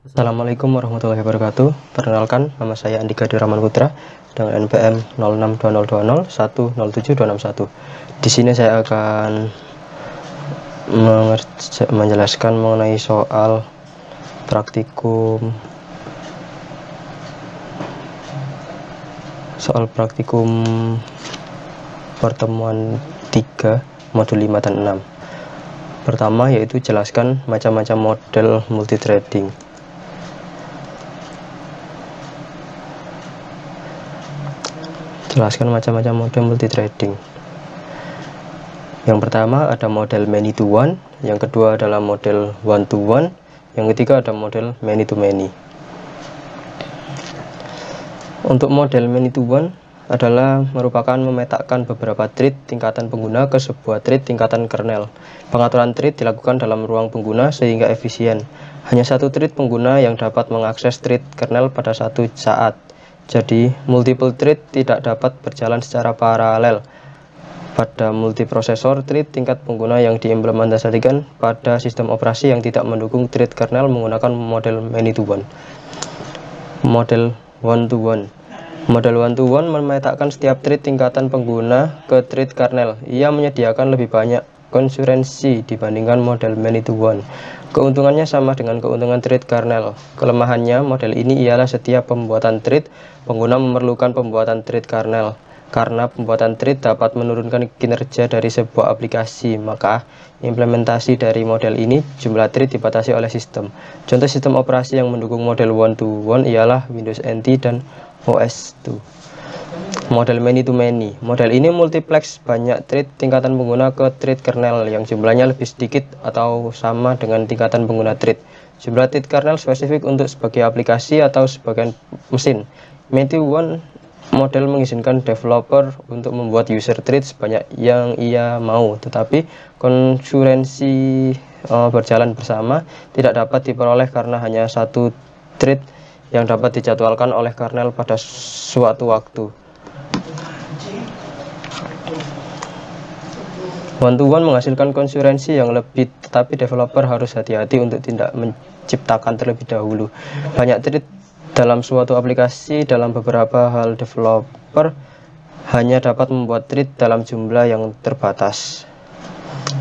Assalamualaikum warahmatullahi wabarakatuh. Perkenalkan, nama saya Andika Diraman Putra dengan NPM 062020 Di sini saya akan menjelaskan mengenai soal praktikum pertemuan 3 modul 5 dan 6. Pertama yaitu jelaskan macam-macam model multithreading. Model multithreading. Yang pertama ada model many to one, yang kedua adalah model one to one, yang ketiga ada model many to many. Untuk model many to one adalah merupakan memetakan beberapa thread tingkatan pengguna ke sebuah thread tingkatan kernel. Pengaturan thread dilakukan dalam ruang pengguna sehingga efisien. Hanya satu thread pengguna yang dapat mengakses thread kernel pada satu saat. Jadi, multiple thread tidak dapat berjalan secara paralel. Pada multiprosesor, thread tingkat pengguna yang diimplementasikan pada sistem operasi yang tidak mendukung thread kernel menggunakan model many to one. Model one to one. Model one to one memetakan setiap thread tingkatan pengguna ke thread kernel. Ia menyediakan lebih banyak konkurensi dibandingkan model many to one. Keuntungannya sama dengan keuntungan thread kernel. Kelemahannya, model ini ialah setiap pembuatan thread, pengguna memerlukan pembuatan thread kernel. Karena pembuatan thread dapat menurunkan kinerja dari sebuah aplikasi, maka implementasi dari model ini jumlah thread dibatasi oleh sistem. Contoh sistem operasi yang mendukung model one to one ialah Windows NT dan OS2. Model many to many. Model ini multiplex banyak thread tingkatan pengguna ke thread kernel yang jumlahnya lebih sedikit atau sama dengan tingkatan pengguna thread. Jumlah thread kernel spesifik untuk sebagai aplikasi atau sebagian mesin. Many to one model mengizinkan developer untuk membuat user thread sebanyak yang ia mau, tetapi konkurensi berjalan bersama tidak dapat diperoleh karena hanya satu thread yang dapat dijadwalkan oleh kernel pada suatu waktu. One to one menghasilkan konkurensi yang lebih, tetapi developer harus hati-hati untuk tidak menciptakan terlebih dahulu banyak thread dalam suatu aplikasi. Dalam beberapa hal, developer hanya dapat membuat thread dalam jumlah yang terbatas.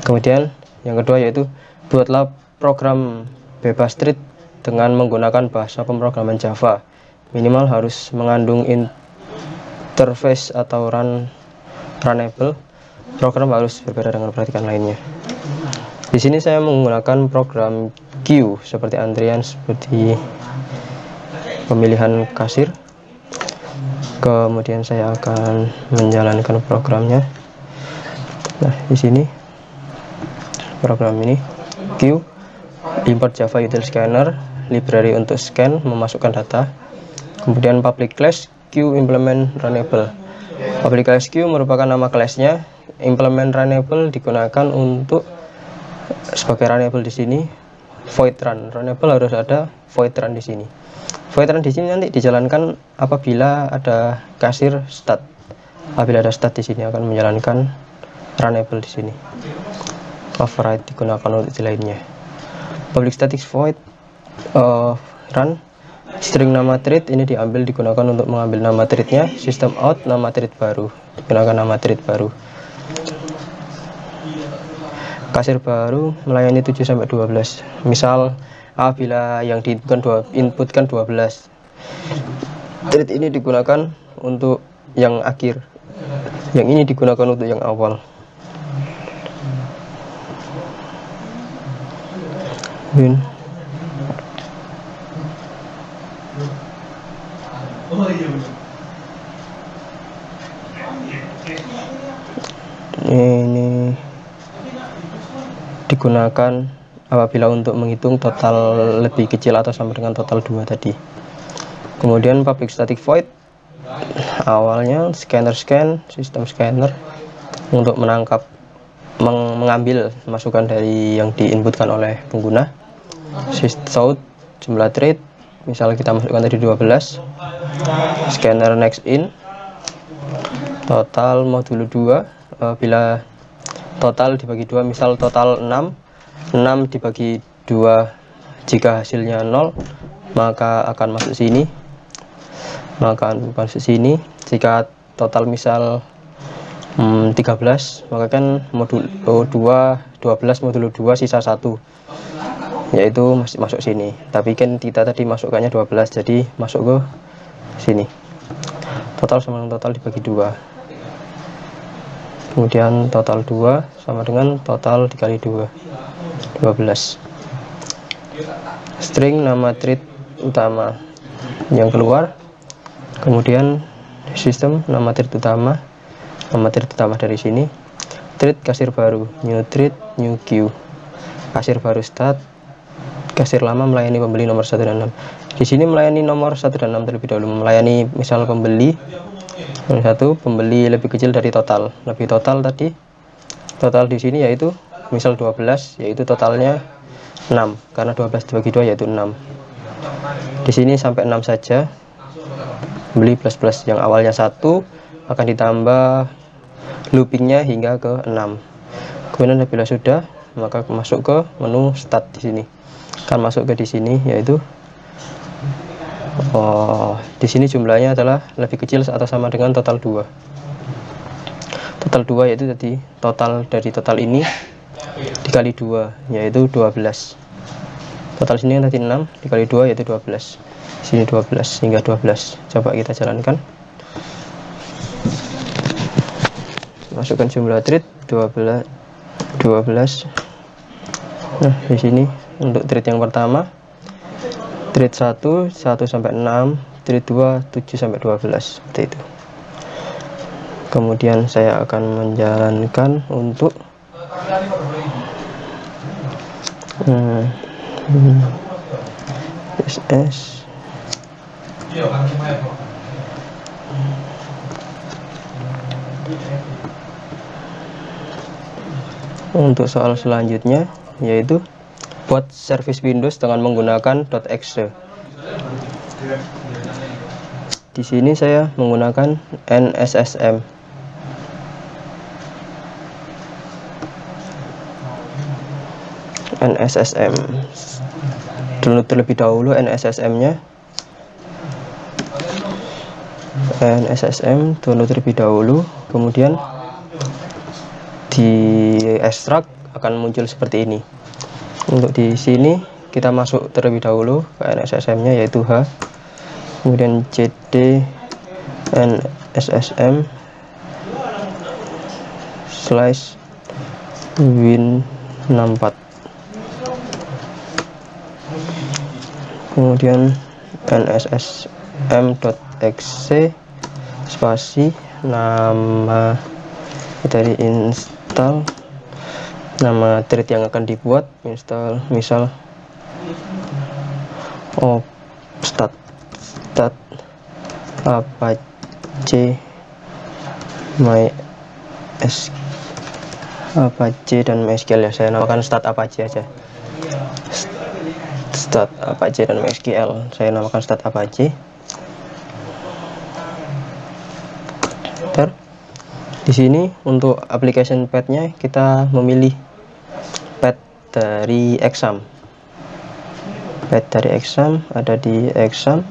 Kemudian yang kedua yaitu buatlah program bebas thread dengan menggunakan bahasa pemrograman Java. Minimal harus mengandung interface atau runnable. Program harus berbeda dengan perhatikan lainnya. Di sini saya menggunakan program queue seperti antrian, seperti pemilihan kasir. Kemudian saya akan menjalankan programnya. Nah, di sini program ini queue, import Java util scanner, library untuk scan, memasukkan data. Kemudian public class queue implement runnable. Public class queue merupakan nama kelasnya. Implement runnable digunakan untuk sebagai runnable di sini. Void run, runnable harus ada void run di sini. Void run di sini nanti dijalankan apabila ada kasir stat. Apabila ada stat di sini akan menjalankan runnable di sini. Override digunakan untuk di lainnya. Public static void run. String nama thread ini digunakan untuk mengambil nama threadnya. System out nama thread baru, digunakan nama thread baru. Kasir baru melayani 7-12. Misal apabila yang diinputkan 12, thread ini digunakan untuk yang akhir, yang ini digunakan untuk yang awal. Ini digunakan apabila untuk menghitung total lebih kecil atau sama dengan total 2 tadi. Kemudian public static void awalnya scanner scan, sistem scanner untuk mengambil masukan dari yang diinputkan oleh pengguna. System jumlah thread, misalnya kita masukkan tadi 12. Scanner next in, total modulo 2. Bila total dibagi 2, misal total 6 dibagi 2 Jika hasilnya 0, maka akan masuk sini, jika total misal 13, maka kan modulo 2 12 modulo 2 sisa 1, yaitu masih masuk sini. Tapi kan kita tadi masukkannya 12, jadi masuk ke sini. Total sama dengan total dibagi 2. Kemudian total 2 sama dengan total dikali 2, 12. String nama thread utama yang keluar, kemudian sistem nama thread utama dari sini, thread kasir baru, new thread new queue, kasir baru start, kasir lama melayani pembeli nomor 1 dan 6. Di sini melayani nomor 1 dan 6 terlebih dahulu, melayani misal pembeli lebih kecil dari total. Lebih total tadi, total di sini yaitu misal 12, yaitu totalnya 6, karena 12 dibagi 2 yaitu 6. Di sini sampai 6 saja. Beli plus yang awalnya 1 akan ditambah loopingnya hingga ke 6. Kemudian apabila sudah, maka masuk ke menu start di sini. Akan masuk ke di sini, yaitu di sini jumlahnya adalah lebih kecil atau sama dengan total 2. Total 2 yaitu tadi total dari total ini dikali 2, yaitu 12. Total sini yang tadi 6 dikali 2 yaitu 12. Sini 12 hingga 12. Coba kita jalankan. Masukkan jumlah thread 12. Nah, di sini untuk thread yang pertama, thread 1 sampai 6, thread 2 7 sampai 12, seperti itu. Kemudian saya akan menjalankan untuk SS. Untuk soal selanjutnya, yaitu buat service Windows dengan menggunakan .exe. Di sini saya menggunakan NSSM. Download terlebih dahulu NSSM-nya. Download terlebih dahulu, kemudian di ekstrak akan muncul seperti ini. Untuk di sini kita masuk terlebih dahulu ke NSSM-nya, yaitu H, kemudian cd NSSM /win64, kemudian nssm.exe spasi nama dari install, nama thread yang akan dibuat, install misal start Apache dan MySQL, ya saya namakan start Apache aja. Start Apache dan MySQL, saya namakan start Apache. Di sini untuk application path-nya kita memilih path dari exam. Path dari exam ada di exam,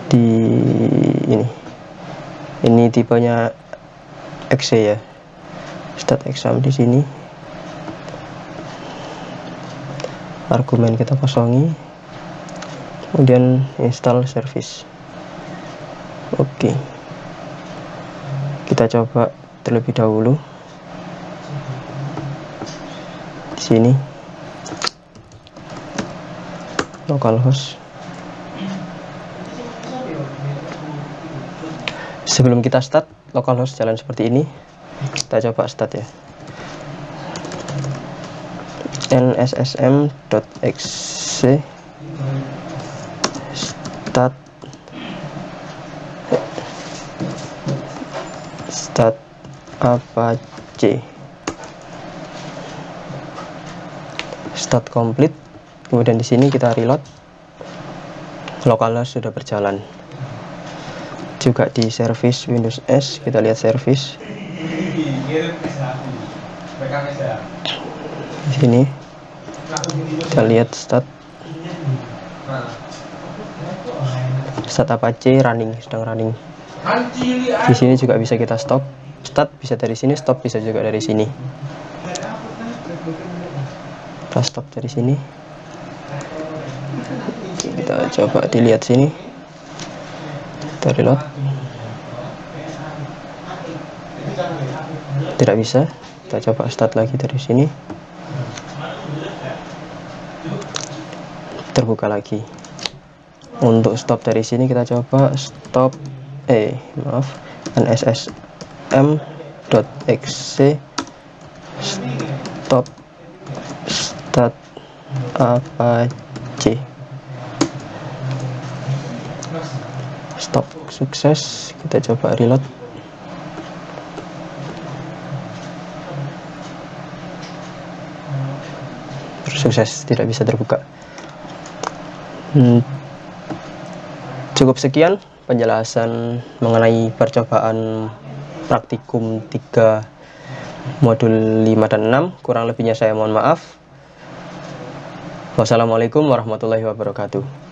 di ini tipenya exe ya. Start exam di sini. Argumen kita kosongi. Kemudian install service. Oke. Kita coba terlebih dahulu. Di sini localhost. Sebelum kita start, localhost jalan seperti ini. Kita coba start ya. nssm.exe start Apache, start complete. Kemudian di sini kita reload. Localhost sudah berjalan. Juga di service Windows S kita lihat service. Di sini Kita lihat start Apache running, sedang running. Di sini juga bisa kita stop. Start bisa dari sini, stop bisa juga dari sini. Kita stop dari sini. Kita coba dilihat sini. Kita reload. Tidak bisa. Kita coba start lagi dari sini. Terbuka lagi. Untuk stop dari sini kita coba stop nssm.exe stop start Apache. Stop sukses. Kita coba reload. Sukses, tidak bisa terbuka. Cukup sekian penjelasan mengenai percobaan praktikum 3 modul 5 dan 6. Kurang lebihnya saya mohon maaf. Wassalamualaikum warahmatullahi wabarakatuh.